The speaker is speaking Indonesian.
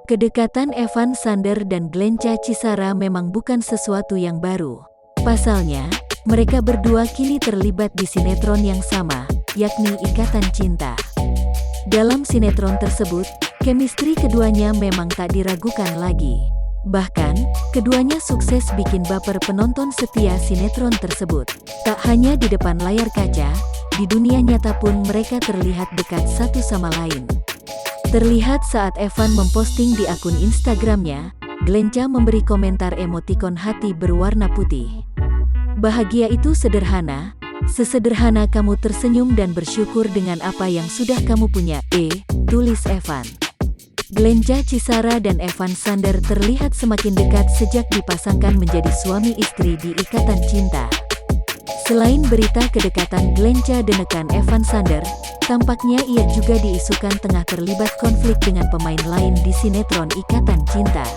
Kedekatan Evan Sanders dan Glenca Cisara memang bukan sesuatu yang baru. Pasalnya, mereka berdua kini terlibat di sinetron yang sama, yakni Ikatan Cinta. Dalam sinetron tersebut, chemistry keduanya memang tak diragukan lagi. Bahkan, keduanya sukses bikin baper penonton setia sinetron tersebut. Tak hanya di depan layar kaca, di dunia nyata pun mereka terlihat dekat satu sama lain. Terlihat saat Evan memposting di akun Instagramnya, Glenca memberi komentar emotikon hati berwarna putih. Bahagia itu sederhana, sesederhana kamu tersenyum dan bersyukur dengan apa yang sudah kamu punya, tulis Evan. Glenca Cisara dan Evan Sanders terlihat semakin dekat sejak dipasangkan menjadi suami istri di Ikatan Cinta. Selain berita kedekatan Glenca dengan Evan Sanders, tampaknya ia juga diisukan tengah terlibat konflik dengan pemain lain di sinetron Ikatan Cinta.